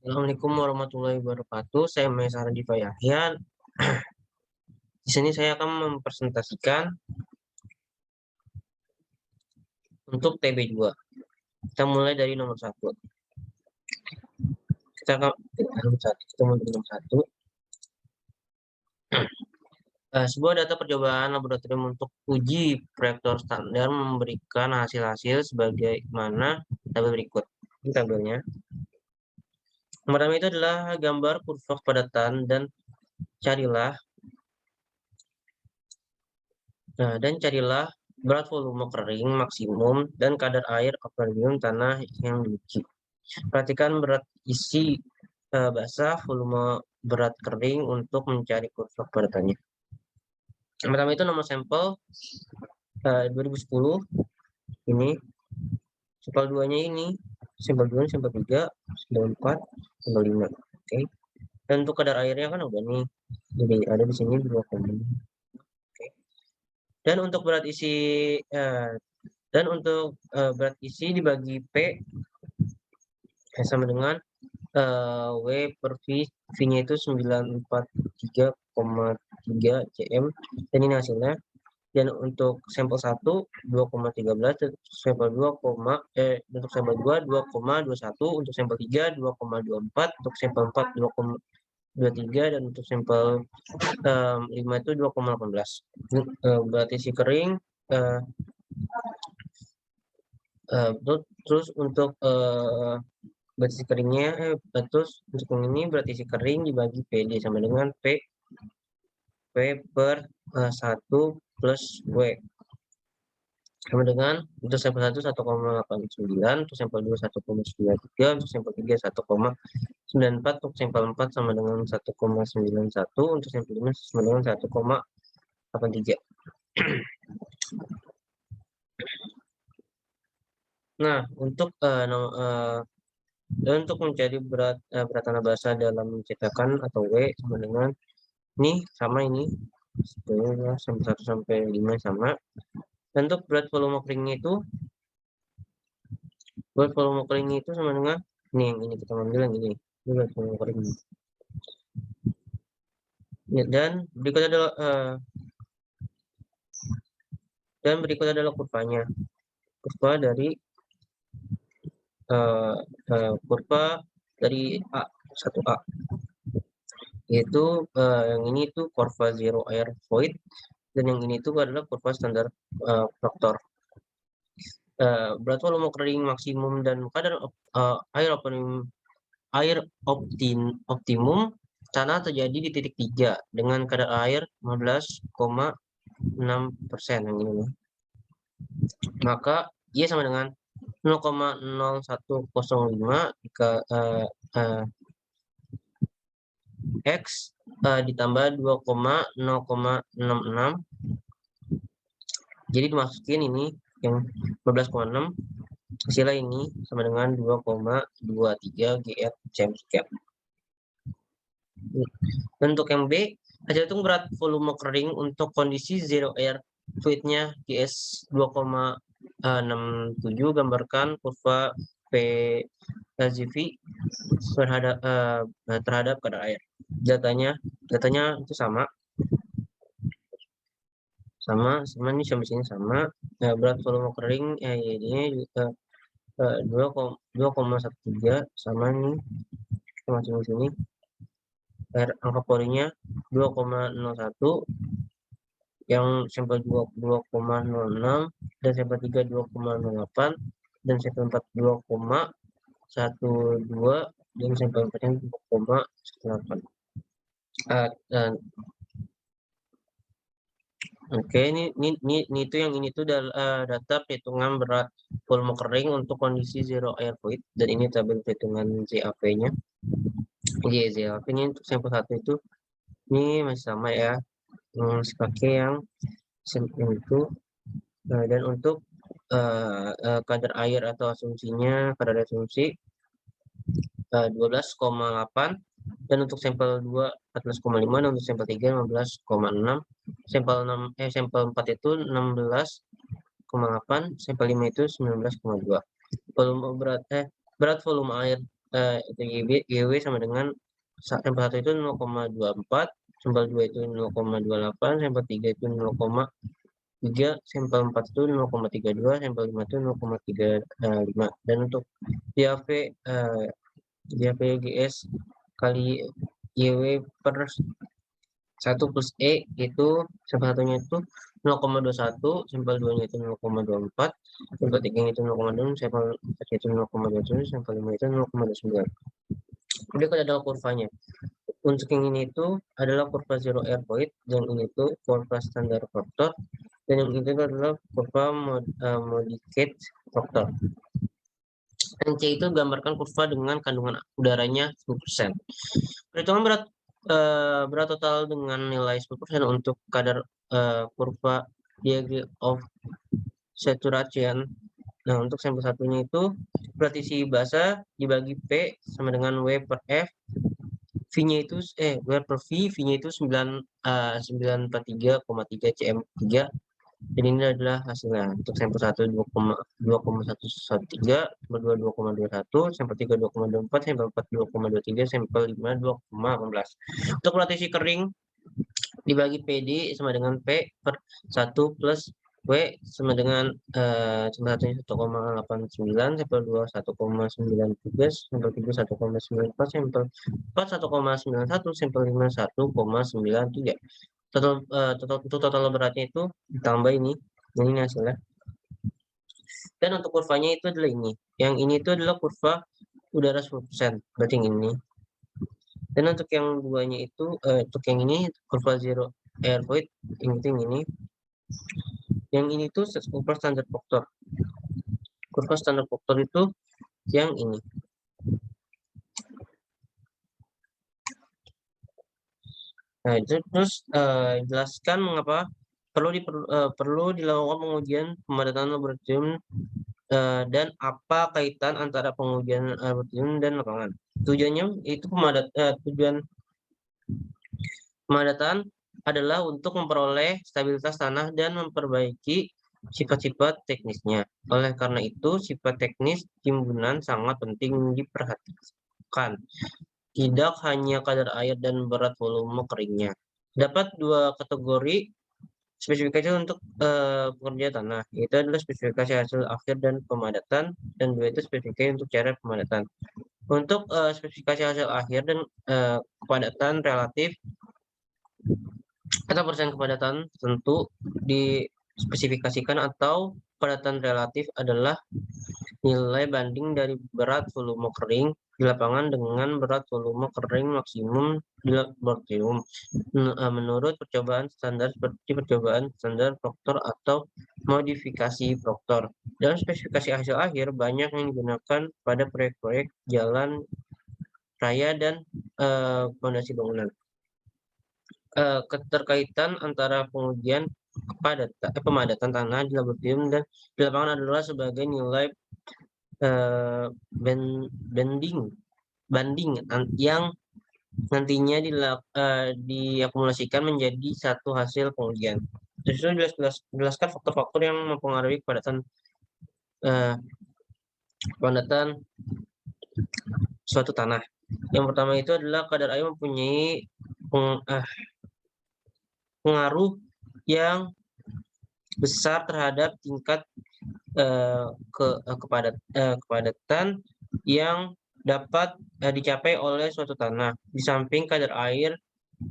Assalamualaikum warahmatullahi wabarakatuh. Saya Maesa Radifa Yahya. Di sini saya akan mempresentasikan untuk TB2. Kita mulai dari nomor 1. Kita akan nomor 1. Kita mulai dari nomor 1. Sebuah data percobaan laboratorium untuk uji proyektor standar memberikan hasil-hasil sebagaimana tabel berikut. Ini tabelnya. Yang pertama itu adalah gambar kurva kepadatan dan carilah berat volume kering maksimum dan kadar air aquarium tanah yang diuji. Perhatikan berat isi basah, volume berat kering untuk mencari kurva kepadatannya. Yang pertama itu nomor sampel 2010 ini, sampel 2-nya ini, sampel 2, sampel 3, sampel 4, sampel 5. Oke. Dan untuk kadar airnya kan udah nih. Jadi ada di sini 2,5. Oke. Dan untuk berat isi berat isi dibagi P sama dengan W per V-nya itu 943,3 cm, dan ini hasilnya. Dan untuk sampel 1 2,13, sampel 2, untuk sampel 2 2,21, untuk sampel 3 2,24, untuk sampel 4 2,23, dan untuk sampel 5 itu 2,18. Berarti si kering terus untuk berarti isi keringnya terus untuk yang ini berarti isi kering dibagi PD sama dengan P per 1 plus W sama dengan untuk sampel 1 1,89, untuk sampel 2 1,93, untuk sampel 3 1,94, untuk sampel 4 sama dengan 1,91, untuk sampel 5 sama dengan 1,83. Nah, untuk mencari berat tanah basah dalam cetakan atau W sama dengan ini sama ini sampai 1 sampai 5 sama. Dan untuk berat volume keringnya itu sama dengan ini, yang ini kita ambil yang ini berat volume kering. Ya, dan berikut adalah kurvanya. Kurva dari A 1A, yaitu yang ini itu kurva zero air void, dan yang ini itu adalah kurva standar faktor. Berat volume kering maksimum dan kadar air optimum tanah terjadi di titik 3 dengan kadar air 15,6% yang ini. Maka Y sama dengan 0,0105 X ditambah 2,066. Jadi dimasukin ini yang 15,6, hasilnya ini sama dengan 2,23 GF cm square. Untuk yang B, hasil hitung berat volume kering untuk kondisi zero air fluidnya GS 2,67, gambarkan kurva PZV terhadap kadar air. Datanya itu sama nih, sampai sini sama. Berat volume kering ini 2,13 sama nih, masuk di sini. Angka porinya 2,01, yang sampel 2,06, dan sampel 3 2,08, dan sampel 4 2,12, dan sampel 4 2,18. Oke, ini itu yang ini tuh data perhitungan berat volume kering untuk kondisi zero air fluid, dan ini tabel perhitungan ZAP-nya. ZAP-nya untuk sampel 1 itu ini masih sama ya, pakai yang itu. Dan untuk kadar air atau asumsinya, kadar asumsi 12,8, dan untuk sampel 2 14,5, dan untuk sampel 3 15,6, sampel 4 itu 16,8, sampel 5 itu 19,2. Berat volume air itu YW sama dengan sampel 1 itu 0,24, sampel 2 itu 0,28, sampel 3 itu 0,3, sampel 4 itu 0,32, sampel 5 itu 0,35. Dan untuk DAV GS kali YW per 1 plus E itu sampel satunya itu 0,21, sampel 2-nya itu 0,24, sampel 3-nya itu 0,2, sampel 4 itu 0,27, sampel 5 itu 0,29. Kemudian kalau adalah kurvanya. Untuk yang ini itu adalah kurva zero air void, yang ini itu kurva standar faktor, dan yang itu adalah kurva modificate faktor. Dan C itu gambarkan kurva dengan kandungan udaranya 10%. Perhitungan berat total dengan nilai 10% untuk kadar kurva degree of saturation. Nah, untuk sampel satunya itu berarti isi basa dibagi P sama dengan W per F. V-nya itu W per V, V-nya itu 943,3 cm3. Dan ini adalah hasilnya. Untuk sampel 1 2,113, sampel 2 2,21, sampel 3 2,24, sampel 4 2,23, sampel 5 2,18. Untuk latisi kering dibagi PD sama dengan P per 1 plus W sama dengan sampel 1 1,89, sampel 2 1,93, sampel 3 1,94, sampel 4 1,91, sampel 5 1,93. Total beratnya itu ditambah ini hasilnya. Dan untuk kurvanya itu adalah ini. Yang ini itu adalah kurva udara 10%, berarti yang ini. Dan untuk yang duanya itu untuk yang ini kurva zero air void, yang ini. Yang ini tuh kurva standar faktor. Kurva standar faktor itu yang ini. Nah, itu terus jelaskan mengapa perlu dilakukan pengujian pemadatan laboratorium dan apa kaitan antara pengujian laboratorium dan lapangan. Tujuannya itu tujuan pemadatan adalah untuk memperoleh stabilitas tanah dan memperbaiki sifat-sifat teknisnya. Oleh karena itu, sifat teknis timbunan sangat penting diperhatikan. Tidak hanya kadar air dan berat volume keringnya. Dapat dua kategori spesifikasi untuk pekerja tanah. Itu adalah spesifikasi hasil akhir dan pemadatan, dan dua itu spesifikasi untuk cara pemadatan. Untuk spesifikasi hasil akhir dan kepadatan relatif atau persen kepadatan tentu dispesifikasikan, atau kepadatan relatif adalah nilai banding dari berat volume kering di lapangan dengan berat volume kering maksimum di laboratorium menurut percobaan standar seperti percobaan standar Proctor atau modifikasi Proctor. Dalam spesifikasi hasil akhir banyak yang digunakan pada proyek-proyek jalan raya dan fondasi bangunan. Keterkaitan antara pengujian pemadatan tanah di laboratorium dan di lapangan adalah sebagai nilai banding yang nantinya diakumulasikan menjadi satu hasil pengujian. Terus jelaskan faktor-faktor yang mempengaruhi kepadatan suatu tanah. Yang pertama itu adalah kadar air mempunyai pengaruh yang besar terhadap tingkat kepadatan yang dapat dicapai oleh suatu tanah. Di samping kadar air,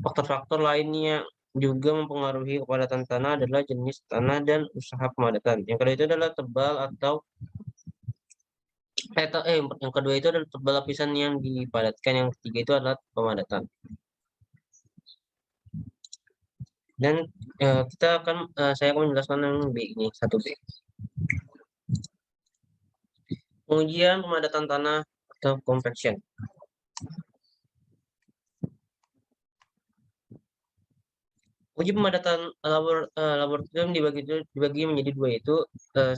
faktor-faktor lainnya juga mempengaruhi kepadatan tanah adalah jenis tanah dan usaha pemadatan. Yang kedua itu adalah tebal atau yang kedua itu adalah tebal lapisan yang dipadatkan. Yang ketiga itu adalah pemadatan. Dan saya akan menjelaskan yang B ini, 1B. Pengujian pemadatan tanah atau compaction. Uji pemadatan laboratorium dibagi menjadi dua, yaitu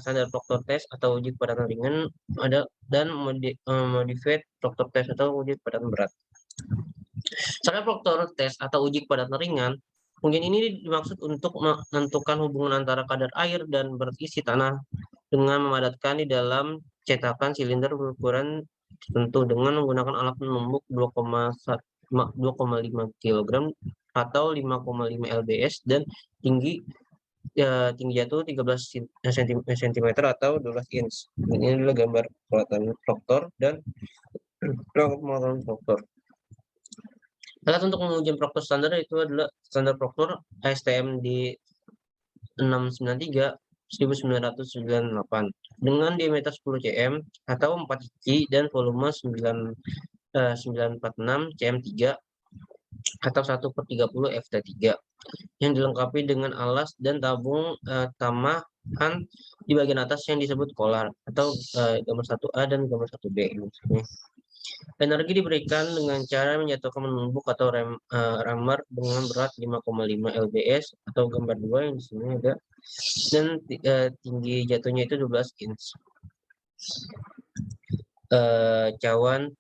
standar Proctor test atau uji kepadatan ringan dan modified Proctor test atau uji kepadatan berat. Standar Proctor test atau uji kepadatan ringan, pengujian ini dimaksud untuk menentukan hubungan antara kadar air dan berat isi tanah dengan memadatkan di dalam cetakan silinder berukuran tertentu dengan menggunakan alat penumbuk 2,5 kg atau 5,5 lbs dan tinggi jatuh 13 cm atau 12 inch. Ini adalah gambar peralatan proktor dan peralatan proktor. Alat untuk menguji proktor standar itu adalah standar proktor ASTM di 693 1998 dengan diameter 10 cm atau 4 inci dan volume 946 cm3 atau 1/30 ft3 yang dilengkapi dengan alas dan tabung tamahan di bagian atas yang disebut kolar atau gambar 1A dan gambar 1B. Energi diberikan dengan cara menjatuhkan menumbuk atau rammer dengan berat 5,5 lbs atau gambar 2 yang di sini ada, dan tinggi jatuhnya itu 12 inch. Cawan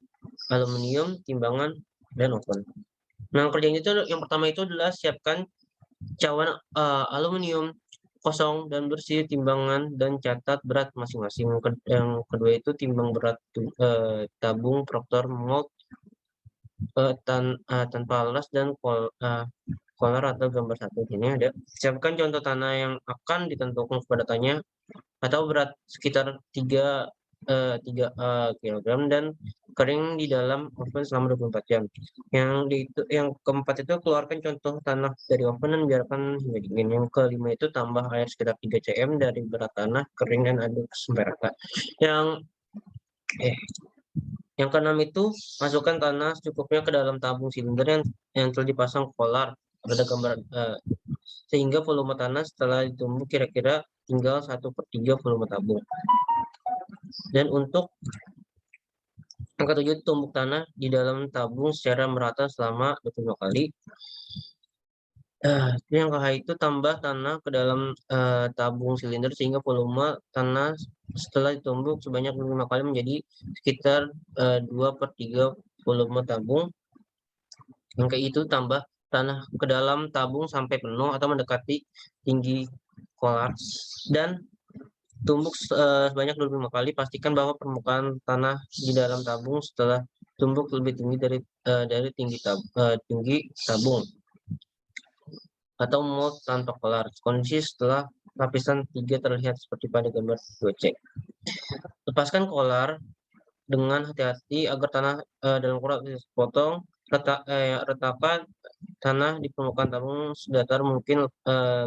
aluminium, timbangan, dan oven. Nah, kerjanya itu yang pertama itu adalah siapkan cawan aluminium kosong dan bersih, timbangan dan catat berat masing-masing. Yang kedua itu timbang berat tabung proktor mold tanpa alas dan kolar atau gambar 1. Ini ada. Siapkan contoh tanah yang akan ditentukan kepadatannya atau berat sekitar 3 kg dan kering di dalam oven selama 24 jam. Yang keempat itu keluarkan contoh tanah dari oven dan biarkan hingga dingin. Yang kelima itu tambah air sekitar 3 cm dari berat tanah, kering dan aduk sampai rata. Yang keenam itu masukkan tanah secukupnya ke dalam tabung silinder yang telah dipasang kolar pada gambar sehingga volume tanah setelah ditumbuk kira-kira tinggal 1/3 volume tabung. Dan untuk yang ketujuh, tumbuk tanah di dalam tabung secara merata selama 25 kali. Yang ke itu tambah tanah ke dalam tabung silinder sehingga volume tanah setelah ditumbuk sebanyak 5 kali menjadi sekitar 2/3 volume tabung. Yang ke itu tambah tanah ke dalam tabung sampai penuh atau mendekati tinggi kolar dan tumbuk sebanyak 25 kali. Pastikan bahwa permukaan tanah di dalam tabung setelah tumbuk lebih tinggi dari tinggi tabung atau mold tanpa kolar. Kondisi setelah lapisan 3 terlihat seperti pada gambar 2C. Lepaskan kolar dengan hati-hati agar tanah dalam kolar tidak sepotong. Retakan tanah di permukaan tabung sedatar mungkin,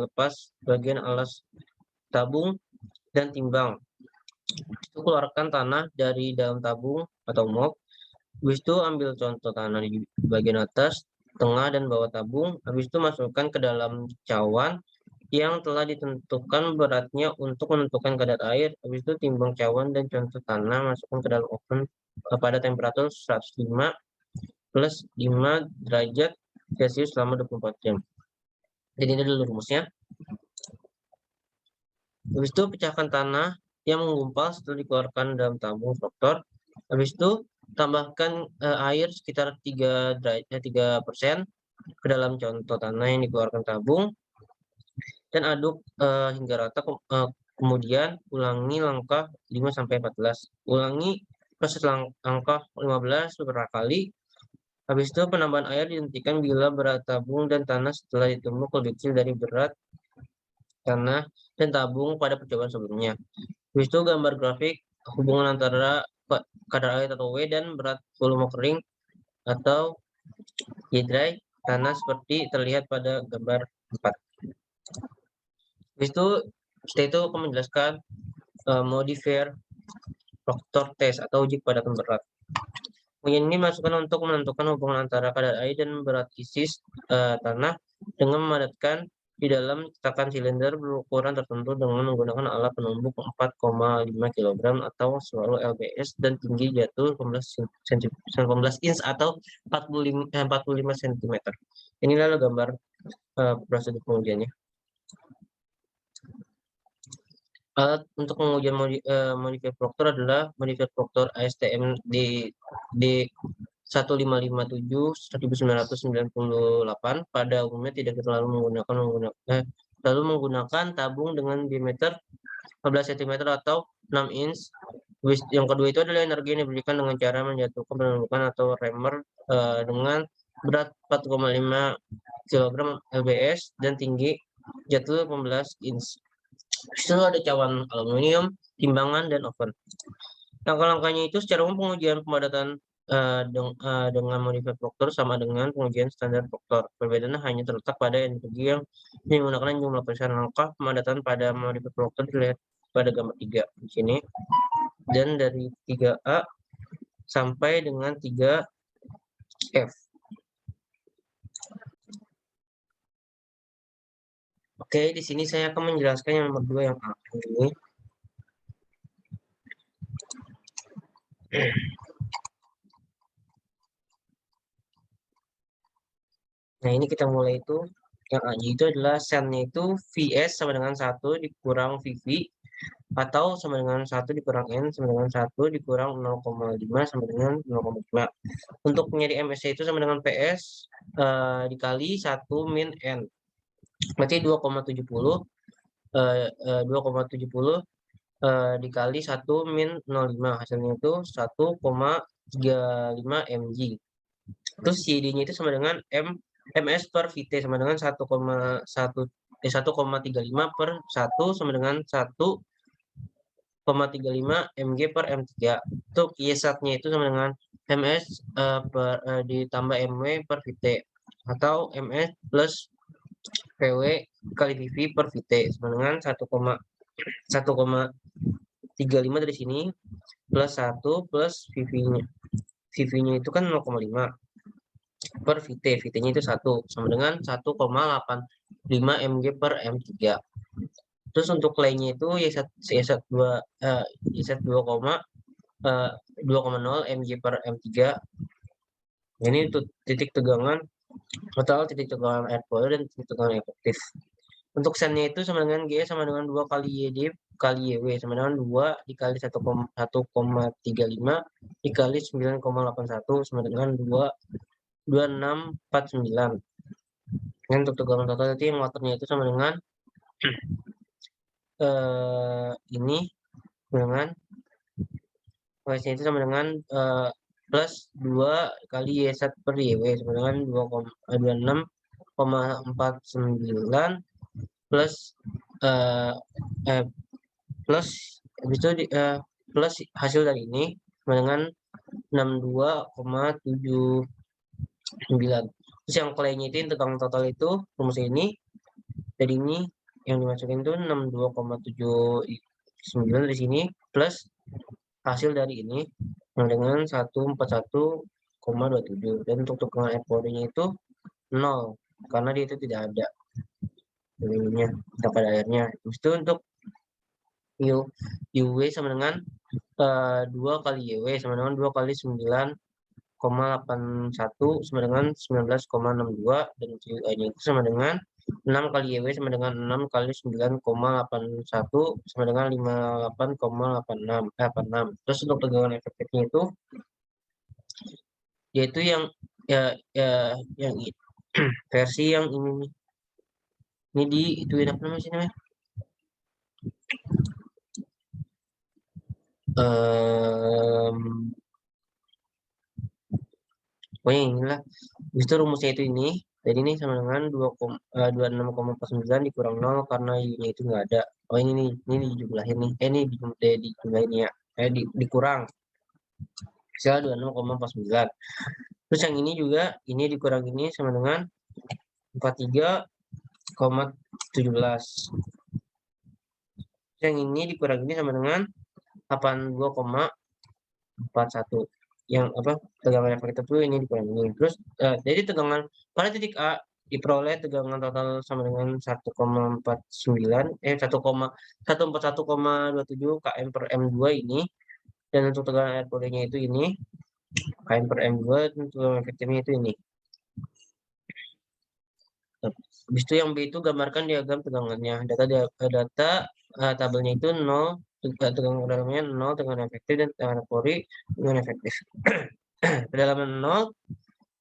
lepas bagian alas tabung dan timbang. Itu keluarkan tanah dari dalam tabung atau mold. Habis itu ambil contoh tanah di bagian atas, tengah, dan bawah tabung. Habis itu masukkan ke dalam cawan yang telah ditentukan beratnya untuk menentukan kadar air. Habis itu timbang cawan dan contoh tanah, masukkan ke dalam oven pada temperatur 105 plus 5 derajat Celcius selama 24 jam. Jadi ini dulu rumusnya. Habis itu pecahkan tanah yang menggumpal setelah dikeluarkan dalam tabung proktor. Habis itu tambahkan air sekitar 3% ke dalam contoh tanah yang dikeluarkan tabung dan aduk hingga rata. Kemudian ulangi langkah 5-14. Ulangi proses langkah 15 beberapa kali. Habis itu penambahan air dihentikan bila berat tabung dan tanah setelah ditumbuk lebih kecil dari berat tanah dan tabung pada percobaan sebelumnya. Habis itu gambar grafik hubungan antara kadar air atau W dan berat volume kering atau dry tanah seperti terlihat pada gambar 4. Habis itu setelah itu akan menjelaskan modifier proktor test atau uji kepadatan berat. Kemudian ini masukkan untuk menentukan hubungan antara kadar air dan berat isi tanah dengan memadatkan di dalam cetakan silinder berukuran tertentu dengan menggunakan alat penumbuk 4,5 kg atau 10 lbs dan tinggi jatuh 19 inch atau 45 cm. Inilah gambar prosedur pengujiannya. Alat untuk pengujian modifier proktor adalah modifier proktor ASTM D 1557/1998. Pada umumnya tidak terlalu menggunakan tabung dengan diameter 15 cm atau 6 inch Yang kedua itu adalah energi yang diberikan dengan cara menjatuhkan penundukan atau remer dengan berat 4,5 kg lbs dan tinggi jatuh 18 inch. Itu ada cawan aluminium, timbangan, dan oven. Langkah-langkahnya itu secara umum pengujian pemadatan dengan modified Proctor sama dengan pengujian standar Proctor. Perbedaannya hanya terletak pada energi yang menggunakan jumlah persen. Langkah pemadatan pada modified Proctor dilihat pada gambar 3 di sini. Dan dari 3A sampai dengan 3F. Oke, di sini saya akan menjelaskan yang nomor 2 yang A ini. Nah, ini kita mulai itu yang A itu adalah sennya itu Vs sama dengan 1 dikurang Vv atau sama dengan 1 dikurang N sama dengan 1 dikurang 0,5 sama dengan 0,5. Untuk mencari MS itu sama dengan PS dikali 1 min N. Berarti 2,70 dikali 1 min 0,5. Hasilnya itu 1,35 mg. Terus CD-nya itu sama dengan MS per VT sama dengan 1,35 per 1 sama dengan 1,35 mg per M3. Untuk Y-nya itu sama dengan MS ditambah MW per VT atau MS plus PW kali PV per VT sama dengan 1,35 dari sini plus 1 plus VV-nya. VV-nya itu kan 0,5 per VT. VT-nya itu 1 sama dengan 1,85 mg per M3. Terus untuk lainnya itu Y2 2,0 mg per M3. Ini untuk titik tegangan total, titik tegangan air boiler, dan titik tegangan efektif. Untuk sennya itu sama dengan G sama dengan 2 kali YD kali YW sama dengan 2 dikali 1,35 dikali 9,81 sama dengan 2649. Dan untuk tegangan total itu yang waternya itu sama dengan ini dengan WS-nya itu sama dengan plus 2 kali Y1 per YW sama dengan 26,49 plus plus habis itu plus hasil dari ini sama dengan 62,79. Terus yang lainnya itu tegangan total itu rumus ini dari ini yang dimasukin itu 62,79 dari sini plus hasil dari ini yang dengan 141,27. Dan untuk tegangan air boilernya itu 0 karena dia itu tidak ada ininya pada airnya. Itu untuk UW sama dengan 2 kali YW sama dengan 2 kali 9,81 sama dengan 19,62 dan UA-nya itu sama dengan 6 kali YW sama dengan 6 kali 9,81 sama dengan 58,86. Terus untuk tegangan efektifnya itu yaitu yang yang versi yang ini nih. Ini di itu apa namanya sih namanya? Pokoknya inilah. Itu rumusnya itu ini. Jadi ini sama dengan 26,49 dikurang 0 karena Y-nya itu nggak ada. Oh ini nih, ini dijumlahin nih. Ini dijumlahin ya. Dikurang. Misalnya 26,49. Terus yang ini juga, ini dikurang ini sama dengan 43,17. Yang ini dikurang ini sama dengan 82,41. Yang apa tegangan efektif itu ini dikurang ini. Terus jadi tegangan pada titik A diperoleh tegangan total sama dengan 1,41,27 km per M2 ini. Dan untuk tegangan air boilernya itu ini km per M2, untuk efektifnya itu ini. Habis itu yang B itu gambarkan diagram tegangannya. Data tabelnya itu 0, tegangan dalamnya 0, tegangan efektif, dan tegangan pori dengan efektif. Kedalaman 0,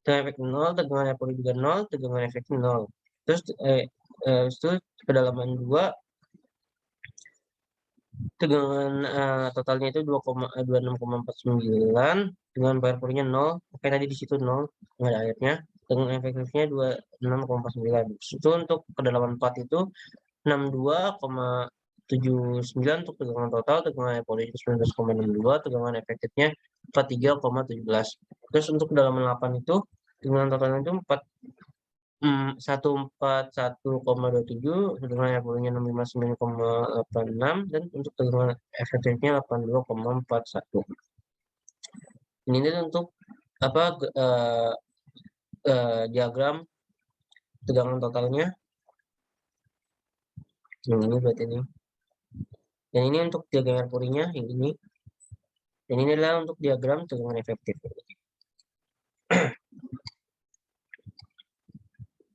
tegangan efektif 0, tegangan pori juga 0, tegangan efektif 0. Terus itu kedalaman 2 itu tegangan totalnya itu 26,49 dengan bayar purinya 0. Oke, tadi di situ 0, nggak ada airnya. Tegangan efektifnya 26,49. Itu untuk kedalaman 4 itu 62,79 untuk tegangan total, tegangan air pori itu 19,62, tegangan efektifnya 43,17. Terus untuk kedalaman 8 itu tegangan totalnya itu 141,27, tegangan air porinya 659,86, dan untuk tegangan efektifnya 82,41. Ini untuk apa diagram tegangan totalnya. Yang ini berarti ini. Dan ini untuk diagram air porinya yang ini. Dan ini adalah untuk diagram tegangan efektif.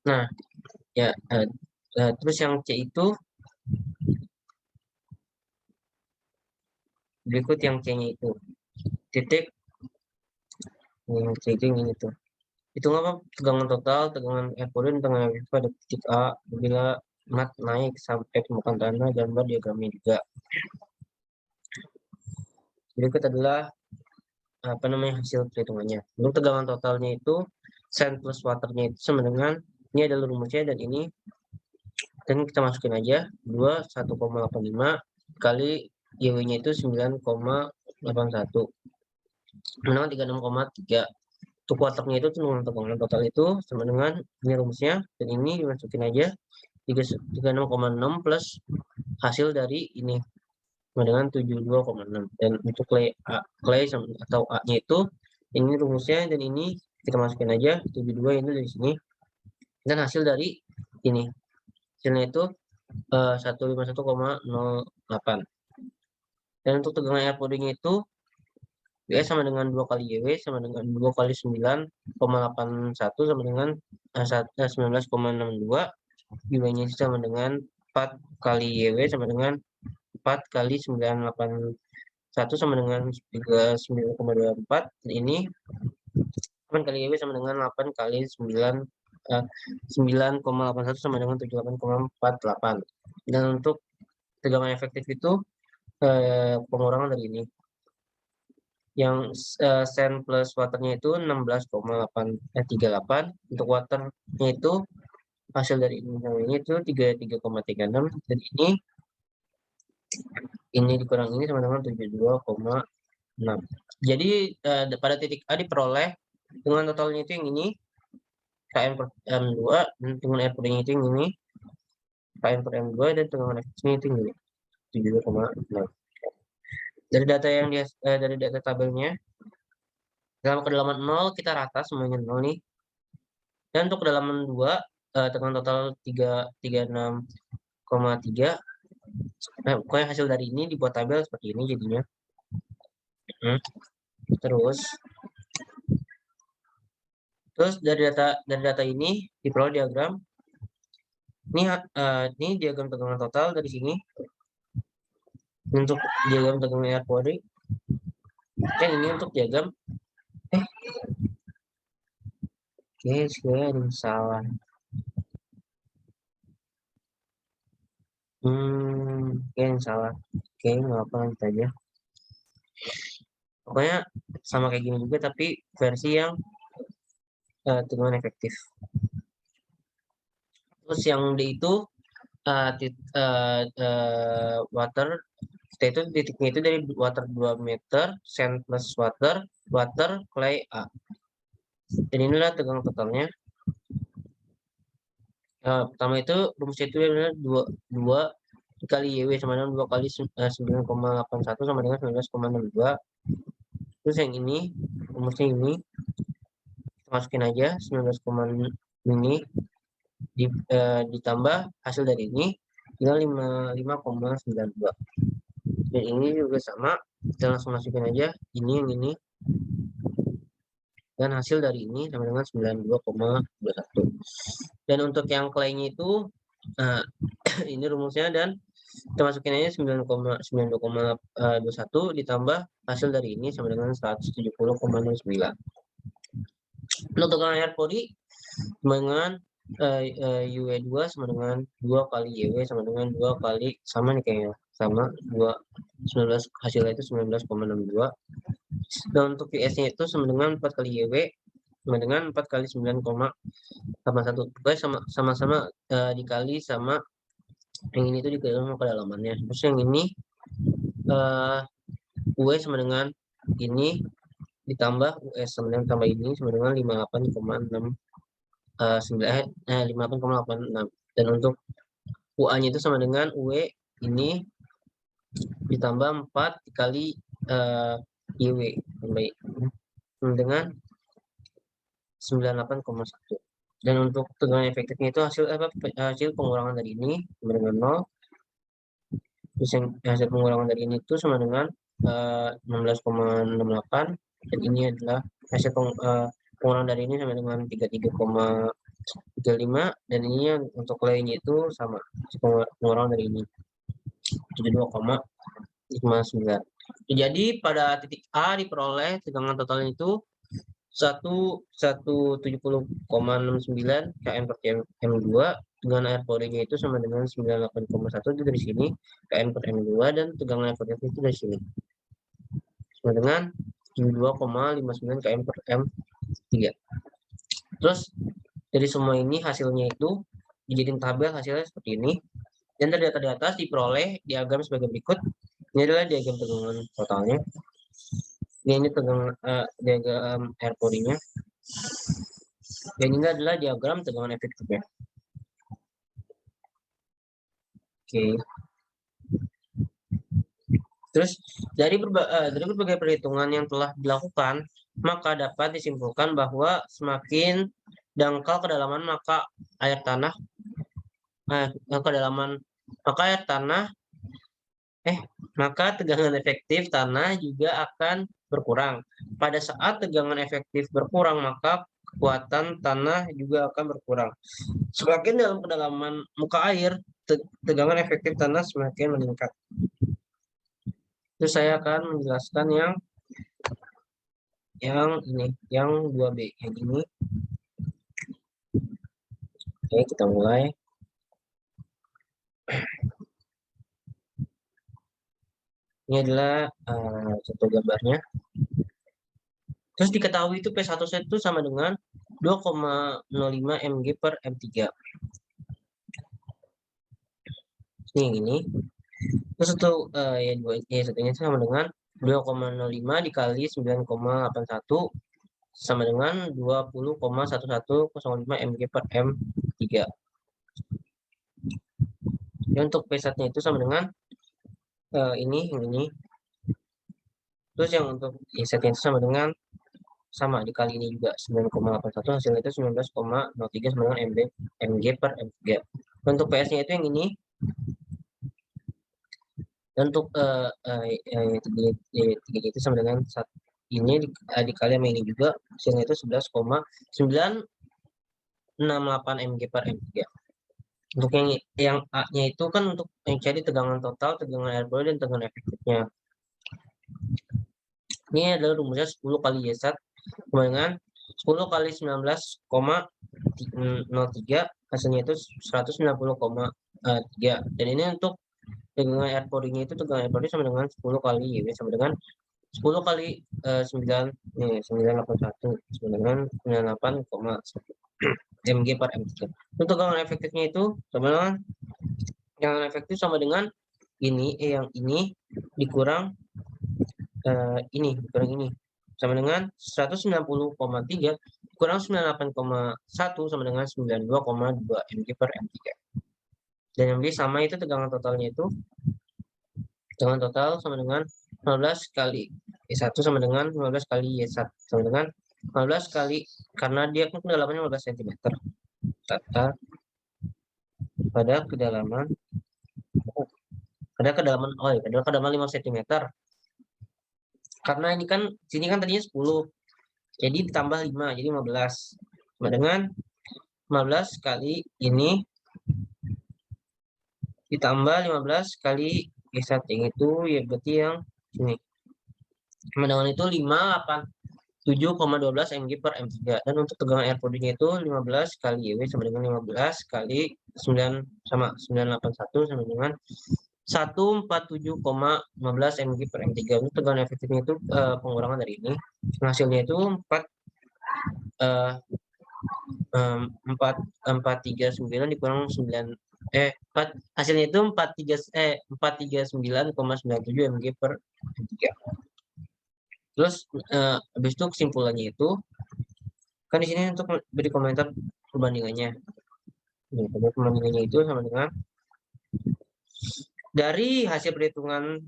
Nah, ya terus yang C itu berikut yang C-nya itu titik yang C itu ini tuh. Itu apa? Tegangan total, tegangan air pori, tegangan efektif pada titik A bila mat naik sampai permukaan tanah, gambar diagramnya juga. Berikut adalah apa namanya hasil perhitungannya. Untuk tegangan totalnya itu sand plus waternya itu sama dengan ini adalah rumusnya dan ini, dan kita masukin aja 1,85 kali YW-nya itu 9,81 dengan 36,3. Untuk waternya itu tegangan total itu sama dengan ini rumusnya, dan ini dimasukin aja 36,6 plus hasil dari ini sama dengan 72,6. Dan untuk clay atau A-nya itu ini rumusnya, dan ini kita masukin aja 72 ini dari sini, dan hasil dari ini hasilnya itu 151,08. Dan untuk tegangan air porinya itu W sama dengan 2 kali YW sama dengan 2 kali 9,81 sama dengan 19,62. YW-nya sama dengan 4 kali YW sama dengan 4 kali 981 sama dengan 39,24. Ini 8 kali YW sama dengan 8 kali 9,81 sama dengan 78,48. Dan untuk tegangan efektif itu pengurangan dari ini. Yang sand plus waternya itu 16,38. Untuk waternya itu hasil dari ini itu 33,36, dan ini dikurang ini sama dengan 72,6. Jadi pada titik A diperoleh dengan totalnya itu yang ini KM per M2, dan dengan air purinya itu yang ini KM per M2, dan tegangan efektifnya itu ini 72,6. Dari data yang dari data tabelnya, dalam kedalaman 0 kita rata semuanya 0 nih. Dan untuk kedalaman 2 tegangan total 36,3. Pokoknya hasil dari ini dibuat tabel seperti ini jadinya. Terus dari data ini diperoleh diagram. Ini diagram tegangan total dari sini. Untuk diagram tegangan air pori. Yang ini untuk diagram oke, sebenarnya ada yang salah. Oke, yang salah. Oke, nggak apa, lanjut aja. Pokoknya sama kayak gini juga, tapi versi yang tegangan efektif. Terus yang D itu water, kita itu titiknya itu dari water 2 meter, sand plus water, clay A. Dan inilah tegangan totalnya. Pertama itu rumusnya itu adalah 2 kali YW sama dengan 2 kali 9,81 sama dengan 19,62. Terus yang ini rumusnya ini kita masukin aja 19, ini ditambah hasil dari ini tinggal 55,92. Dan ini juga sama, kita langsung masukin aja ini yang ini, dan hasil dari ini sama dengan 92,21. Dan untuk yang clay-nya itu ini rumusnya, dan kita masukin aja 92,21 ditambah hasil dari ini sama dengan 170,09. Untuk tegangan air pori dengan UW2 sama dengan 2 kali YW sama dengan 2 kali, sama nih kayaknya, sama 19 hasilnya itu 19,62. Dan untuk QS-nya itu sama dengan 4 kali YW sama dengan 4 kali 9,81. Pokoknya sama-sama dikali sama yang ini tuh dikali sama kedalamannya. Terus yang ini UE sama dengan ini ditambah US sama dengan tambah ini sama dengan 58,86. Dan untuk UA-nya itu sama dengan UE ini ditambah 4 dikali IW dengan 98,1. Dan untuk tegangan efektifnya itu hasil pengurangan dari ini sama dengan 0. Terus yang hasil pengurangan dari ini itu sama dengan 16,68. Dan ini adalah hasil pengurangan dari ini sama dengan 33,35. Dan ini untuk lainnya itu sama hasil pengurangan dari ini 72,59. Jadi pada titik A diperoleh tegangan totalnya itu 170,69 km per M2. Tegangan air porinya itu sama dengan 98,1 itu dari sini km per M2, dan tegangan air porinya itu dari sini sama dengan 72,59 km per M3. Terus dari semua ini hasilnya itu dijadiin tabel, hasilnya seperti ini. Dan terdata di atas diperoleh diagram sebagai berikut. Ini adalah diagram tegangan totalnya. Ini tegangan diagram air porinya. Dan ini adalah diagram tegangan efektifnya. Oke. Terus dari berbagai perhitungan yang telah dilakukan, maka dapat disimpulkan bahwa semakin dangkal kedalaman maka air tanah maka tegangan efektif tanah juga akan berkurang. Pada saat tegangan efektif berkurang, maka kekuatan tanah juga akan berkurang. Semakin dalam kedalaman muka air, tegangan efektif tanah semakin meningkat. Terus saya akan menjelaskan yang 2B, yang ini. Oke, kita mulai. Ini adalah satu gambarnya. Terus diketahui itu P1 itu sama dengan 2,05 mg per M3. Ini yang ini. Terus itu satunya sama dengan 2,05 dikali 9,81 sama dengan 20,1105 mg per M3. Dan untuk P1-nya itu sama dengan ini. Terus yang untuk Y-nya itu sama dikali ini juga 9,81, hasilnya itu 19,03 sama dengan mg per M3. Untuk PS-nya itu yang ini. Dan untuk tiga itu sama dengan ini dikali sama ini juga, hasilnya itu 11,968 mg per M3. Untuk yang A-nya itu kan untuk mencari tegangan total, tegangan air pori, dan tegangan efektifnya. Ini adalah rumusnya 10 kali Y1 sama dengan 10 kali 19,03, hasilnya itu 190,3. Dan ini untuk tegangan air porinya itu tegangan air pori sama dengan 10 kali YW sama dengan 10 kali 981 sama dengan 98,1 mg per M3. Untuk tegangan efektifnya itu sama dengan tegangan efektif sama dengan ini yang ini dikurang ini sama dengan 190,3 kurang 98,1 sama dengan 92,2 mg per M3. Dan yang B sama itu tegangan totalnya itu tegangan total sama dengan 15 kali Y1 sama dengan 15 kali Y1 sama dengan 15 kali, karena dia kan kedalamannya 15 cm. Tata pada kedalaman 5 cm. Karena ini kan sini kan tadinya 10. Jadi ditambah 5 jadi 15. Sama dengan 15 kali ini ditambah 15 kali Y1 yang itu ya berarti yang sini. Sama dengan itu 7,12 mg per M3. Dan untuk tegangan air porinya itu 15 kali YW sama dengan 15 kali 9 sama 981 sama dengan 147,15 mg per M3. Untuk tegangan efektifnya itu pengurangan dari ini. Hasilnya itu 439 dikurang 9 hasilnya itu 439,97 mg per M3. Terus habis itu kesimpulannya itu kan di sini untuk beri komentar perbandingannya. Perbandingannya itu sama dengan dari hasil perhitungan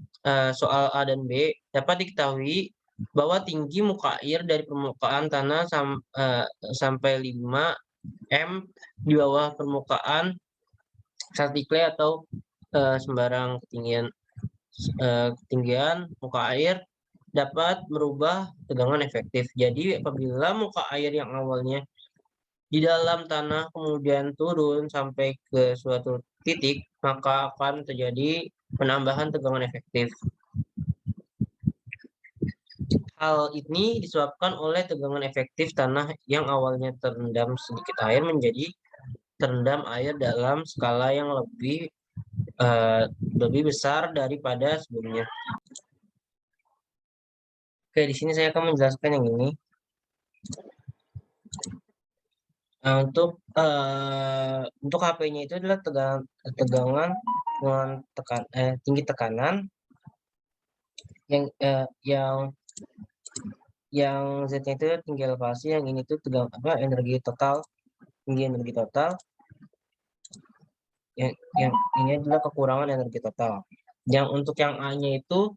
soal A dan B dapat diketahui bahwa tinggi muka air dari permukaan tanah sampai 5 m di bawah permukaan saat clay atau sembarang ketinggian muka air dapat merubah tegangan efektif. Jadi apabila muka air yang awalnya di dalam tanah kemudian turun sampai ke suatu titik, maka akan terjadi penambahan tegangan efektif. Hal ini disebabkan oleh tegangan efektif tanah yang awalnya terendam sedikit air menjadi terendam air dalam skala yang lebih besar daripada sebelumnya. Oke, di sini saya akan menjelaskan yang ini. Nah, untuk HP-nya itu adalah tegangan tinggi tekanan yang Z-nya itu tinggi elevasi, yang ini tuh tinggi energi total. Yang ini adalah kekurangan energi total. Yang untuk yang A-nya itu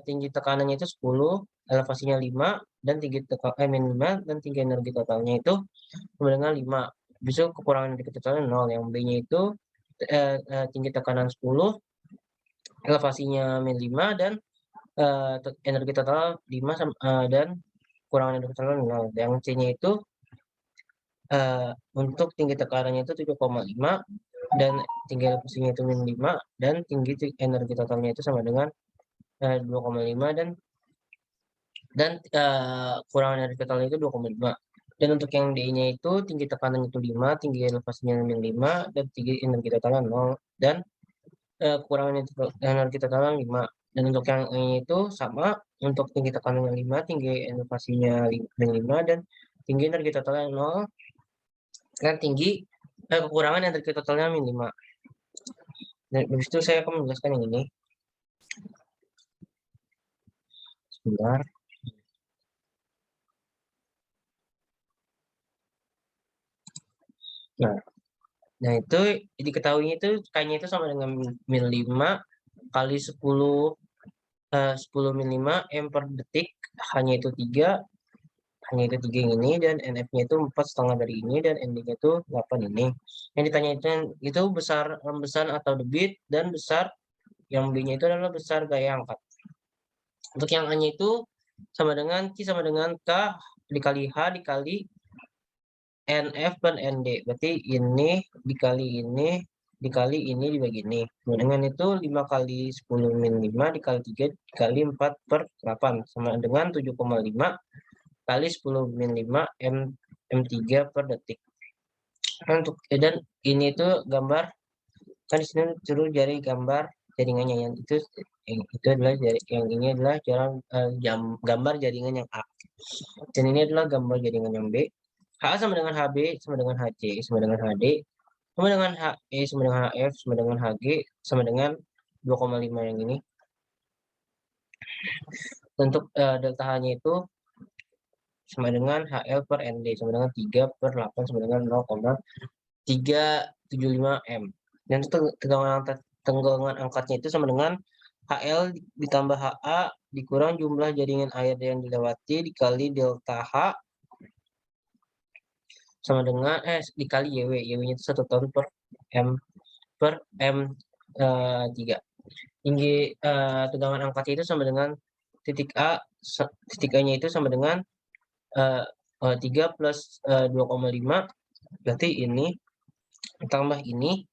tinggi tekanannya itu 10, elevasinya 5, dan tinggi energi totalnya itu sama dengan 5. Bisa kekurangan energi totalnya 0. Yang B-nya itu tinggi tekanan 10, elevasinya min 5, dan energi total 5 dan kurangan energi total 0. Yang C-nya itu untuk tinggi tekanannya itu 7,5 dan tinggi elevasinya itu min 5 dan tinggi energi totalnya itu sama dengan 2,5 dan kurangan energi totalnya itu 2,5. Dan untuk yang D-nya itu tinggi tekanannya itu 5, tinggi elevasinya min 5 dan tinggi energi totalnya 0 dan kurangan energi totalnya 5. Dan untuk yang E itu sama, untuk tinggi tekanannya 5, tinggi elevasinya min 5 dan tinggi energi totalnya 0 dan kekurangan energi totalnya min 5. Dan habis itu saya akan menjelaskan yang ini. Sebentar. Nah itu diketahui itu kayaknya itu sama dengan min 5 kali 10 min 5 M per detik, hanya itu 3 yang ini, dan NF-nya itu 4,5 dari ini, dan ND-nya itu 8 ini. Yang ditanya itu besar rembesan atau debit, dan besar yang B-nya itu adalah besar gaya angkat. Untuk yang A-nya itu sama dengan Q sama dengan K dikali H dikali NF per ND. Berarti ini dikali ini dibagi ini. Dengan itu 5 kali 10 min 5 dikali 3 dikali 4 per 8 sama dengan 7,5 kali 10 min 5 M3 per detik. Dan ini itu gambar, kan di sini suruh jari gambar jaringannya, yang itu adalah yang ini adalah gambar jaringan yang A, dan ini adalah gambar jaringan yang B. HA sama dengan HB sama dengan HC sama dengan HD sama dengan HE sama dengan HF sama dengan HG sama dengan 2,5 yang ini. Untuk delta H-nya itu sama dengan HL per ND sama dengan 3 per 8 sama dengan 0,375 M. Dan tegangan angkatnya itu sama dengan HL ditambah HA dikurang jumlah jaringan air yang dilewati dikali delta H sama dengan dikali YW. YW-nya itu 1 ton per M3. Tinggi tegangan angkatnya itu sama dengan titik A-nya itu sama dengan 3 plus 2,5, berarti ini tambah ini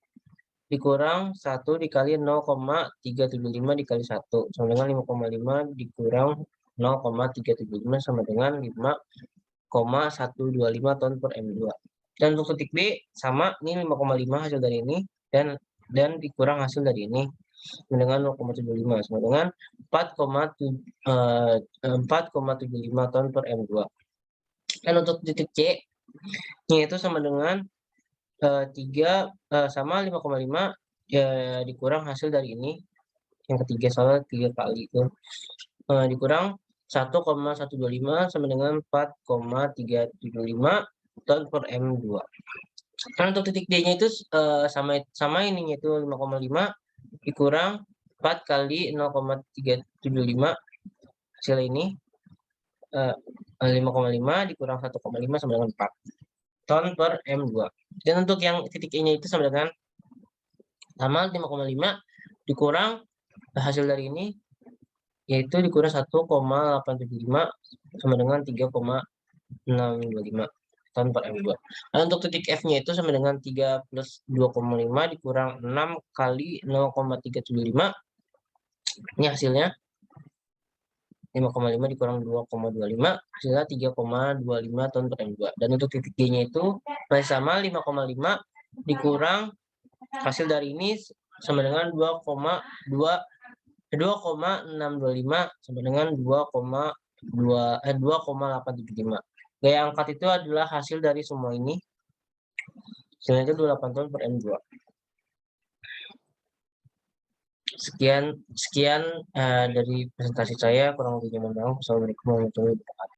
dikurang 1 dikali 0,375 dikali 1 sama dengan 5,5 dikurang 0,375 sama dengan 5,125 ton per M2. Dan untuk titik B sama, ini 5,5 hasil dari ini dan dikurang hasil dari ini sama dengan 0,75 sama dengan 4,75 ton per M2. Dan untuk titik C nya itu sama dengan 3 sama 5,5 ya dikurang hasil dari ini yang ketiga soalnya 3 kali itu dikurang 1,125 sama dengan 4,375 ton per M2. Nah, untuk titik D-nya itu sama ininya itu 5,5 dikurang 4 kali 0,375 hasil ini 5,5 dikurang 1,5 sama dengan 4 ton per M2. Dan untuk yang titik E-nya itu sama dengan 5,5 dikurang hasil dari ini yaitu dikurang 1,875 sama dengan 3,625 ton per M2. Nah, untuk titik F-nya itu sama dengan 3 plus 2,5 dikurang 6 kali 0,375. Ini hasilnya 5,5 dikurang 2,25 hasilnya 3,25 ton per M2. Dan untuk titik G-nya itu masih sama 5,5 dikurang hasil dari ini sama dengan 2,625 sama dengan 2,875. Gaya angkat itu adalah hasil dari semua ini. Hasilnya itu 28 ton per M2. Sekian dari presentasi saya, kurang lebihnya mohon maaf. Assalamualaikum warahmatullahi wabarakatuh.